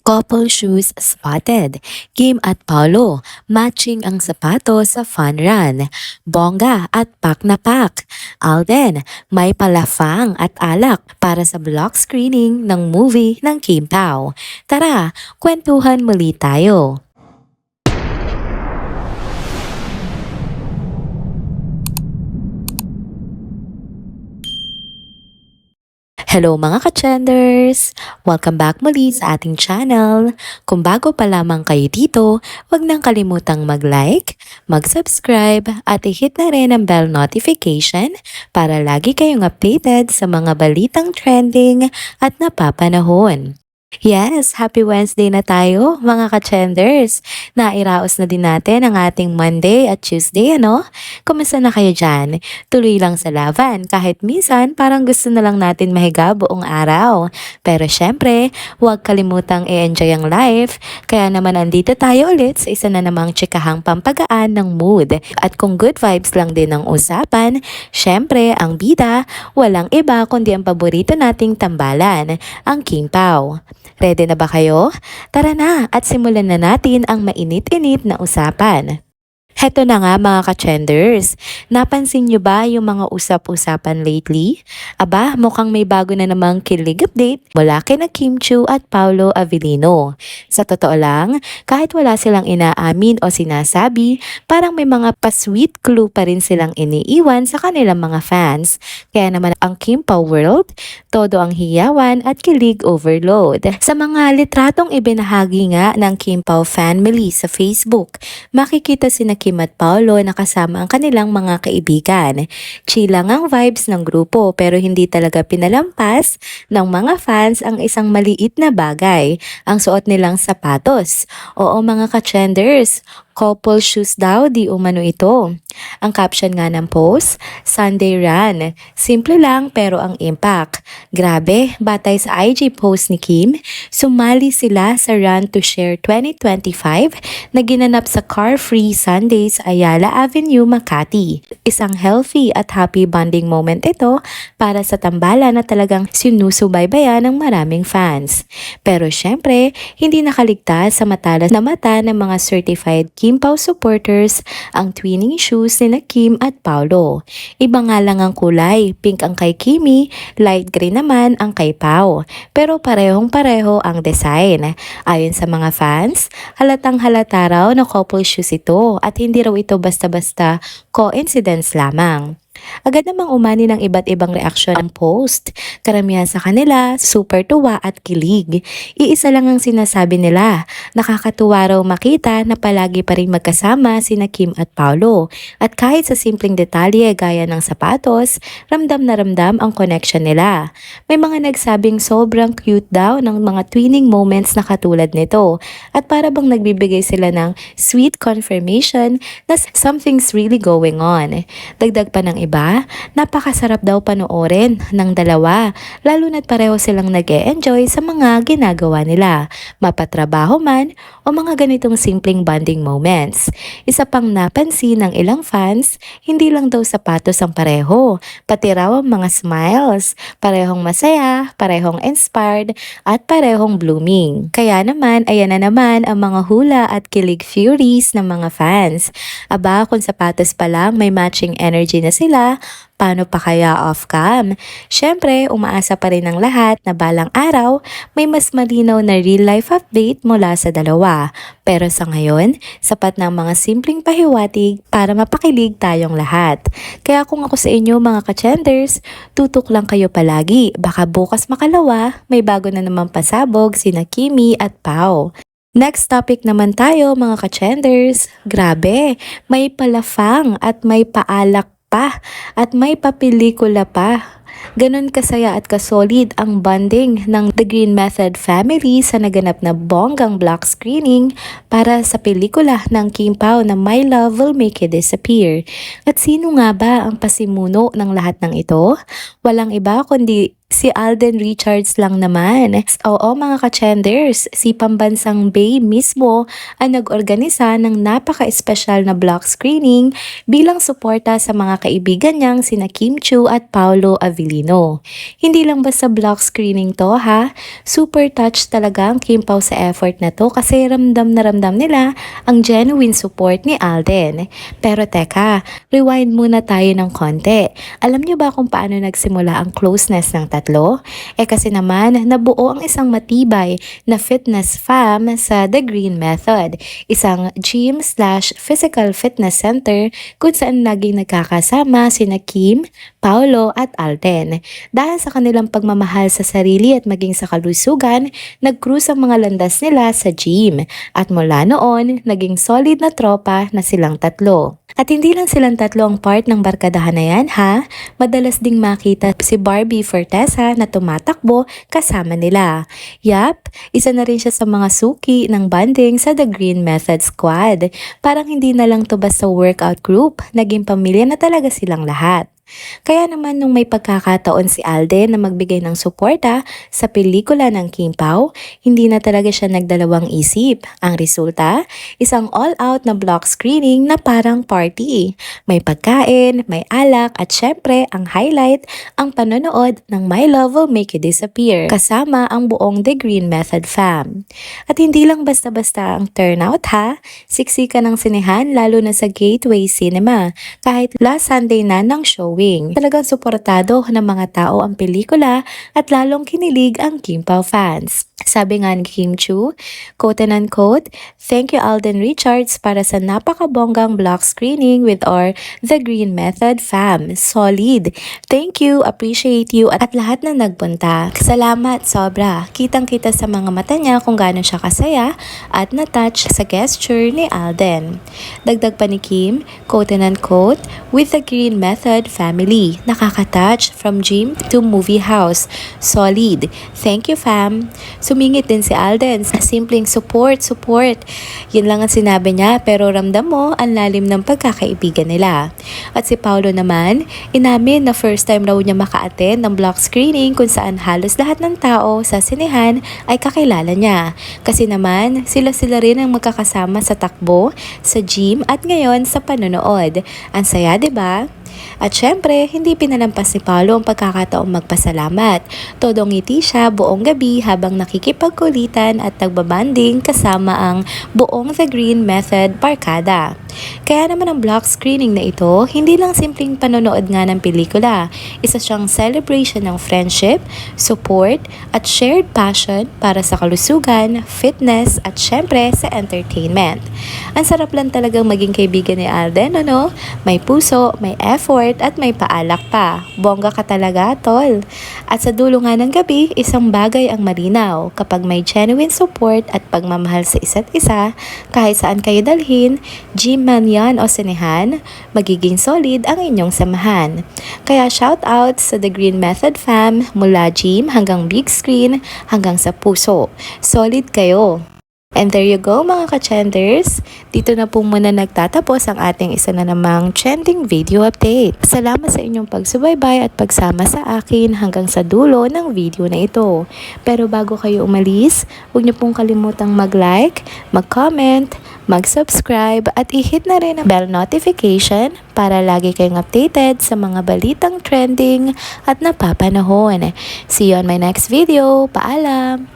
Couple shoes spotted. Kim at Paolo, matching ang sapatos sa fun run. Bongga at pak na pak. Alden, may palafang at alak para sa block screening ng movie ng Kim Pao. Tara, kwentuhan muli tayo. Hello mga ka-trenders! Welcome back muli sa ating channel. Kung bago pa lamang kayo dito, huwag nang kalimutang mag-like, mag-subscribe at i-hit na rin ang bell notification para lagi kayong updated sa mga balitang trending at napapanahon. Yes, happy Wednesday na tayo mga ka-trenders. Nairaos na din natin ang ating Monday at Tuesday, ano? Kumusta na kayo dyan? Tuloy lang sa laban kahit minsan parang gusto na lang natin mahiga buong araw. Pero syempre, huwag kalimutang i-enjoy ang life. Kaya naman andito tayo ulit sa isa na namang tsikahang pampagaan ng mood. At kung good vibes lang din ang usapan, syempre ang bida, walang iba kundi ang paborito nating tambalan, ang King Pao. Ready na ba kayo? Tara na at simulan na natin ang mainit-init na usapan. Heto na nga mga ka-trenders, napansin nyo ba yung mga usap-usapan lately? Aba, mukhang may bago na namang kilig update mula kina Kim Chiu at Paolo Avellino. Sa totoo lang, kahit wala silang inaamin o sinasabi, parang may mga pa-sweet clue pa rin silang iniiwan sa kanilang mga fans. Kaya naman ang Kim Pao world, todo ang hiyawan at kilig overload. Sa mga litratong ibinahagi nga ng Kim Pao family sa Facebook, makikita sina Kim at Paolo na kasama ang kanilang mga kaibigan. Chill lang ang vibes ng grupo pero hindi talaga pinalampas ng mga fans ang isang maliit na bagay, ang suot nilang sapatos. Oo mga ka-trenders, couple shoes daw di umano ito. Ang caption nga ng post, Sunday Run. Simple lang pero ang impact. Grabe, batay sa IG post ni Kim, sumali sila sa Run to Share 2025 na ginanap sa Car Free Sunday sa Ayala Avenue, Makati. Isang healthy at happy bonding moment ito para sa tambalan na talagang sinusubaybayan ng maraming fans. Pero syempre, hindi nakaligtas sa matalas na mata ng mga certified Kim Pao supporters ang twinning shoes ni Kim at Paolo. Iba nga lang ang kulay, pink ang kay Kimi, light green naman ang kay Pao. Pero parehong-pareho ang design. Ayon sa mga fans, halatang halata raw na couple shoes ito at hindi raw ito basta-basta coincidence lamang. Agad namang umani ng iba't ibang reaksyon ang post. Karamihan sa kanila, super tuwa at kilig. Iisa lang ang sinasabi nila, nakakatuwa raw makita na palagi pa rin magkasama sina Kim at Paolo. At kahit sa simpleng detalye gaya ng sapatos, ramdam na ramdam ang connection nila. May mga nagsabing sobrang cute daw ng mga twinning moments na katulad nito. At para bang nagbibigay sila ng sweet confirmation na something's really going on. Dagdag pa ng iba, napakasarap daw panoorin ng dalawa, lalo na't pareho silang nag-e-enjoy sa mga ginagawa nila, mapatrabaho man o mga ganitong simpleng bonding moments. Isa pang napansin ng ilang fans, hindi lang daw sapatos ang pareho, pati raw ang mga smiles, parehong masaya, parehong inspired, at parehong blooming. Kaya naman, ayan na naman ang mga hula at kilig furies ng mga fans. Aba, kung sapatos pa lang may matching energy na sila, paano pa kaya off-cam? Syempre, umaasa pa rin ang lahat na balang araw may mas malinaw na real-life update mula sa dalawa. Pero sa ngayon, sapat na ang mga simpleng pahiwatig para mapakilig tayong lahat. Kaya kung ako sa inyo mga ka-trenders, tutok lang kayo palagi. Baka bukas makalawa, may bago na naman pasabog sina Kimi at Pao. Next topic naman tayo mga ka-trenders. Grabe, may palafang at may paalak pa at may papelikula pa. Ganon kasaya at kasolid ang bonding ng The Green Method family sa naganap na bonggang block screening para sa pelikula ng Kim Pao na My Love Will Make You Disappear. At sino nga ba ang pasimuno ng lahat ng ito? Walang iba kundi Si Alden Richards lang naman. Oo mga ka-chenders, si pambansang Bay mismo ang nag-organisa ng napaka-espesyal na block screening bilang suporta sa mga kaibigan niyang sina Kim Chiu at Paolo Avellino. Hindi lang basta block screening to ha, super touched talaga ang Kim Pao sa effort na to kasi ramdam na ramdam nila ang genuine support ni Alden. Pero teka, rewind muna tayo ng konti. Alam niyo ba kung paano nagsimula ang closeness ng tatlo? Kasi naman, nabuo ang isang matibay na fitness fam sa The Green Method, isang gym/physical fitness center kung saan laging nagkakasama sina Kim, Paolo at Alden. Dahil sa kanilang pagmamahal sa sarili at maging sa kalusugan, nag-cruise ang mga landas nila sa gym. At mula noon, naging solid na tropa na silang tatlo. At hindi lang silang tatlo ang part ng barkadahan na yan ha, madalas ding makita si Barbie Fortesa na tumatakbo kasama nila. Yap, isa na rin siya sa mga suki ng banding sa The Green Method Squad. Parang hindi na lang to basta workout group, naging pamilya na talaga silang lahat. Kaya naman nung may pagkakataon si Alden na magbigay ng suporta sa pelikula ng Kim Pao, hindi na talaga siya nagdalawang isip. Ang resulta, isang all-out na block screening na parang party. May pagkain, may alak at syempre ang highlight, ang panonood ng My Love Will Make You Disappear kasama ang buong The Green Method fam. At hindi lang basta-basta ang turnout ha, siksika ng sinehan lalo na sa Gateway Cinema kahit last Sunday na ng show. Talagang suportado ng mga tao ang pelikula at lalong kinilig ang Kim Pao fans. Sabi nga ni Kim Chiu, quote and unquote, "Thank you Alden Richards para sa napakabonggang block screening with our The Green Method fam. Solid. Thank you, appreciate you at lahat na nagpunta. Salamat, sobra. Kitang-kita sa mga mata niya kung gaano siya kasaya at na-touch sa gesture ni Alden." Dagdag pa ni Kim, quote and unquote, "With The Green Method family, nakaka-touch from gym to movie house. Solid. Thank you fam." Sumingit din si Alden sa simpleng support. Yun lang ang sinabi niya pero ramdam mo ang lalim ng pagkakaibigan nila. At si Paolo naman, inamin na first time raw niya maka-attend ng block screening kung saan halos lahat ng tao sa sinehan ay kakilala niya. Kasi naman, sila rin ang magkakasama sa takbo, sa gym at ngayon sa panonood. Ang saya, 'di ba? At syempre, hindi pinalampas ni Paolo ang pagkakataong magpasalamat. Todong ngiti siya buong gabi habang nakikipagkulitan at nagbabanding kasama ang buong The Green Method barkada. Kaya naman ang block screening na ito, hindi lang simpleng panonood nga ng pelikula. Isa siyang celebration ng friendship, support, at shared passion para sa kalusugan, fitness, at syempre sa entertainment. Ang sarap lang talagang maging kaibigan ni Alden, ano? May puso, may effort, at may paalak pa. Bongga ka talaga, tol. At sa dulo nga ng gabi, isang bagay ang malinaw. Kapag may genuine support at pagmamahal sa isa't isa, kahit saan kayo dalhin, gym man yan o sinehan, magiging solid ang inyong samahan. Kaya shout out sa The Green Method fam, mula gym hanggang big screen, hanggang sa puso. Solid kayo! And there you go mga ka-chenders. Dito na po muna nagtatapos ang ating isa na namang trending video update. Salamat sa inyong pagsubaybay at pagsama sa akin hanggang sa dulo ng video na ito. Pero bago kayo umalis, huwag niyo pong kalimutang mag-like, mag-comment, mag-subscribe at i-hit na rin ang bell notification para lagi kayong updated sa mga balitang trending at napapanahon. See you on my next video. Paalam!